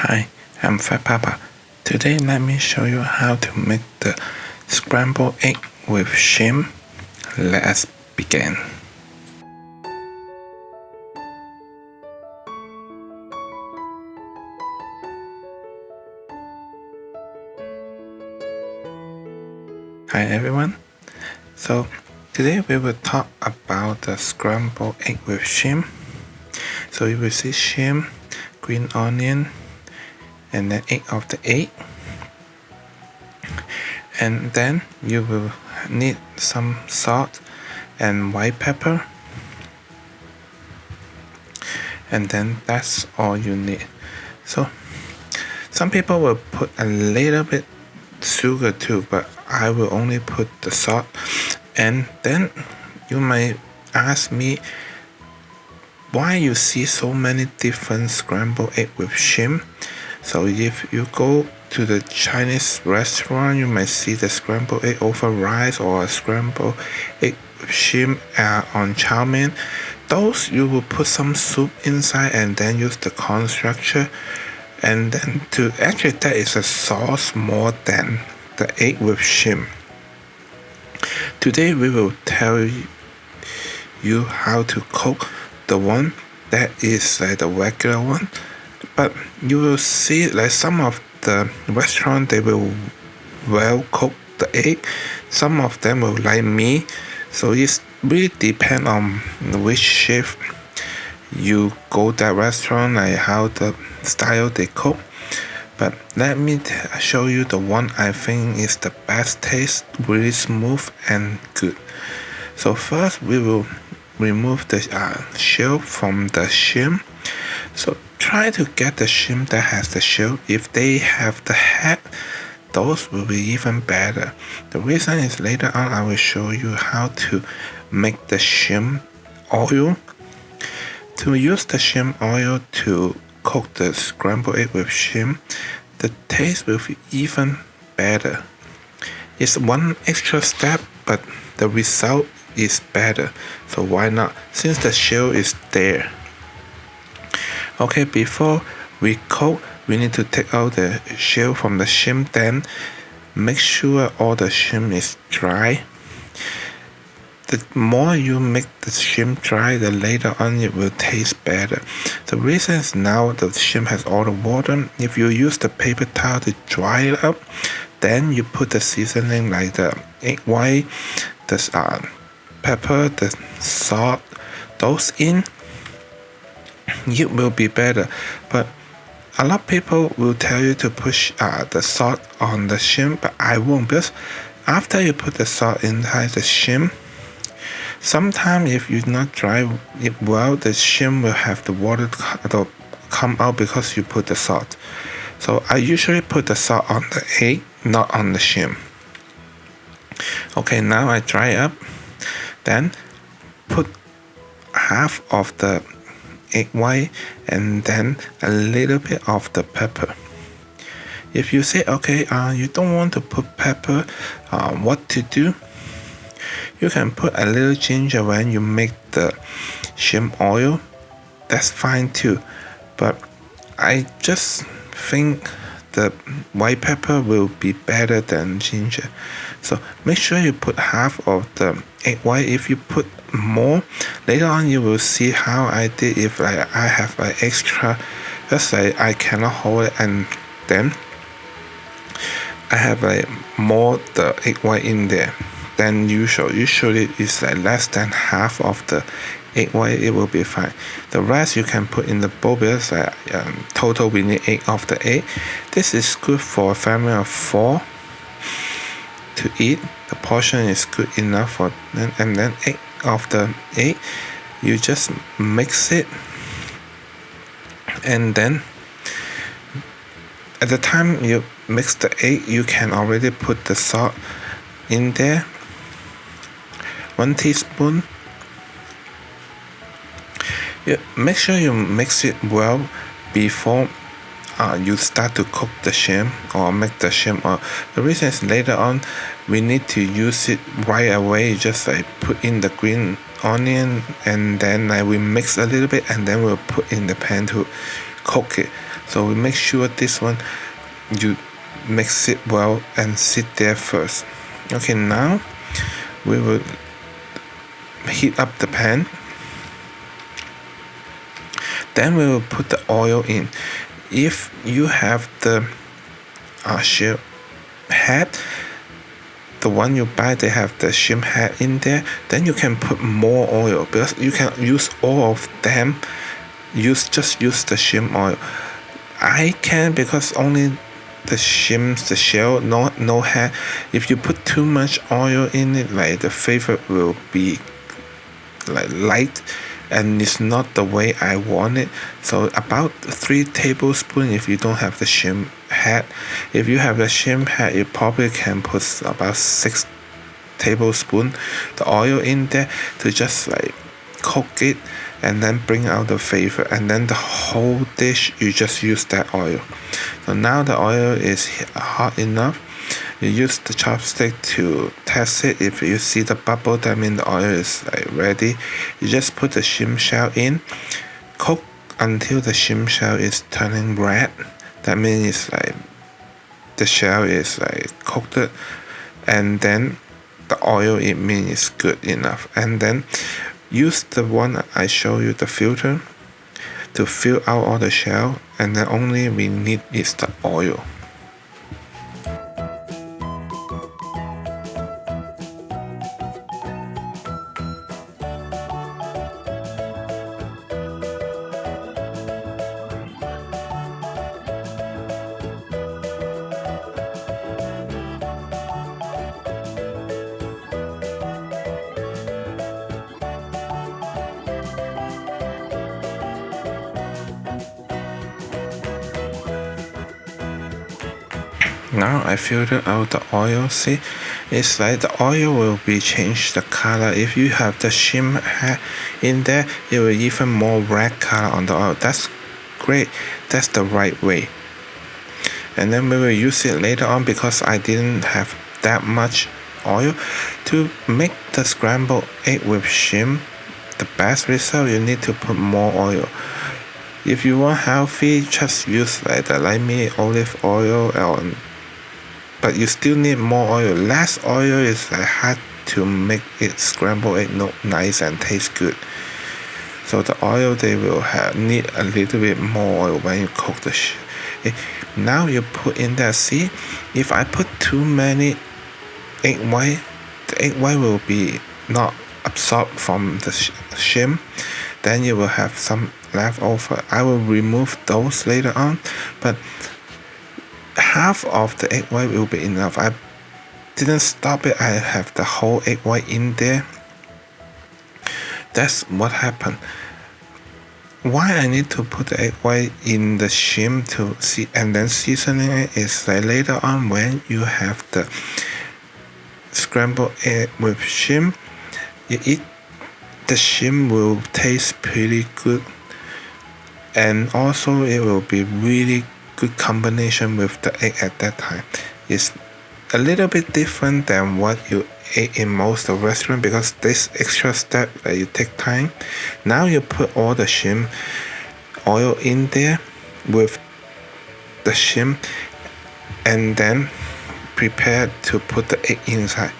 Hi, I'm Fat Papa. Today let me show you how to make the scrambled egg with shrimp. Let's begin. Hi everyone. So today we will talk about the scrambled egg with shrimp. So you will see shrimp, green onion, and then egg of the egg. And then you will need some salt and white pepper. And then that's all you need. So some people will put a little bit sugar too, but I will only put the salt. And then you might ask me why you see so many different scrambled egg with shrimp. So if you go to the Chinese restaurant, you might see the scrambled egg over rice or a scrambled egg with shrimp on chow mein. Those you will put some soup inside and then use the corn structure. And then actually that is a sauce more than the egg with shrimp. Today we will tell you how to cook the one that is like the regular one. But you will see like some of the restaurant they will well cook the egg. Some of them will like me. So it's really depend on which chef you go that restaurant, like how the style they cook. But let me show you the one I think is the best taste, really smooth and good. So first we will remove the shell from the shrimp. So try to get the shrimp that has the shell. If they have the head, those will be even better. The reason is later on I will show you how to make the shrimp oil. To use the shrimp oil to cook the scrambled egg with shrimp, the taste will be even better. It's one extra step, but the result is better. So why not? Since the shell is there. Okay, before we cook, we need to take out the shell from the shrimp. Then make sure all the shrimp is dry. The more you make the shrimp dry, the later on it will taste better. The reason is now the shrimp has all the water. If you use the paper towel to dry it up, then you put the seasoning like the egg white, the pepper, the salt, those in, it will be better. But a lot of people will tell you to push the salt on the shrimp, but I won't, because after you put the salt inside the shrimp, sometimes if you not dry it well, the shrimp will have the water come out because you put the salt. So I usually put the salt on the egg, not on the shrimp. Okay, now I dry up. Then put half of the egg white and then a little bit of the pepper. If you say okay, you don't want to put pepper, what to do? You can put a little ginger when you make the shrimp oil. That's fine too. But I just think the white pepper will be better than ginger. So make sure you put half of the egg white. If you put more, later on you will see how I did. If I have an extra, just like I cannot hold it, and then I have more the egg white in there than usual. Usually it's like less than half of the egg white, it will be fine. The rest you can put in the bowl, because total we need 8 of the egg. This is good for a family of 4 to eat. The portion is good enough for them. And then 8 of the egg, you just mix it, and then at the time you mix the egg, you can already put the salt in there, 1 teaspoon. Make sure you mix it well before you start to cook the shrimp or make the shrimp oil. The reason is later on we need to use it right away. Just like put in the green onion and then we mix a little bit and then we'll put in the pan to cook it. So we make sure this one you mix it well and sit there first. Okay, now we will heat up the pan. Then we will put the oil in. If you have the shrimp head, the one you buy, they have the shrimp head in there, then you can put more oil because you can use all of them. Just use the shrimp oil. I can because only the shrimps, the shell, no head. If you put too much oil in it, like the flavor will be like light, and it's not the way I want it. So about 3 tablespoons if you don't have the shrimp head. If you have the shrimp head, you probably can put about 6 tablespoons the oil in there to just like cook it and then bring out the flavor, and then the whole dish you just use that oil. So now the oil is hot enough. You use the chopstick to test it. If you see the bubble, that means the oil is like ready. You just put the shrimp shell in, cook until the shrimp shell is turning red. That means it's like the shell is like cooked, and then the oil, it means it's good enough. And then use the one I show you, the filter, to fill out all the shell, and then only we need is the oil. Now I filter out the oil. See, it's like the oil will be changed the color. If you have the shrimp head in there, it will even more red color on the oil. That's great. That's the right way. And then we will use it later on because I didn't have that much oil. To make the scrambled egg with shrimp the best result, you need to put more oil. If you want healthy, just use like the limey olive oil, but you still need more oil. Less oil is hard to make it scrambled egg look nice and taste good. So the oil, they will need a little bit more oil when you cook the Now you put in there. See, if I put too many egg white, the egg white will be not absorbed from the shrimp. Then you will have some left over. I will remove those later on, but half of the egg white will be enough. I didn't stop it. I have the whole egg white in there. That's what happened. Why I need to put the egg white in the shrimp to see and then seasoning it is like later on when you have the scrambled egg with shrimp, you eat the shrimp will taste pretty good, and also it will be really good combination with the egg at that time. It's a little bit different than what you ate in most of the restaurant because this extra step that you take time. Now you put all the shrimp oil in there with the shrimp, and then prepare to put the egg inside.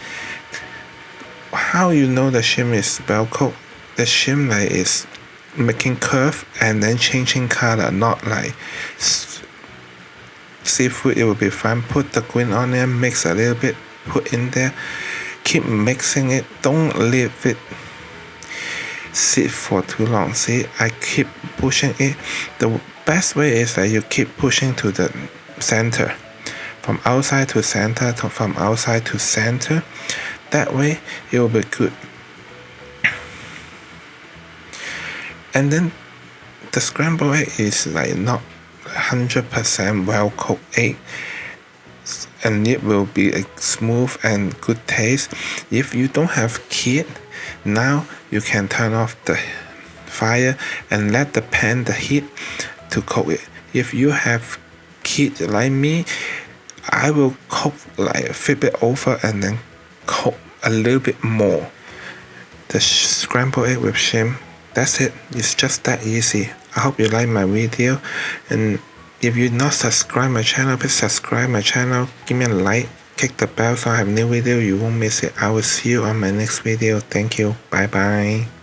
How you know the shrimp is well cooked? The shrimp is making curve and then changing color, not like seafood. It will be fine. Put the green onion, mix a little bit, put in there, keep mixing it. Don't leave it sit for too long. See, I keep pushing it. The best way is that you keep pushing to the center, from outside to center, from outside to center. That way it will be good. And then the scrambled egg is not 100% well cooked egg, and it will be a smooth and good taste. If you don't have kid, now you can turn off the fire and let the pan the heat to cook it. If you have kid like me, I will cook flip it over and then cook a little bit more. The scrambled egg with shrimp, that's it. It's just that easy. I hope you like my video, and If you not subscribe my channel, please subscribe my channel. Give me a like. Click the bell so I have new video. You won't miss it. I will see you on my next video. Thank you. Bye bye.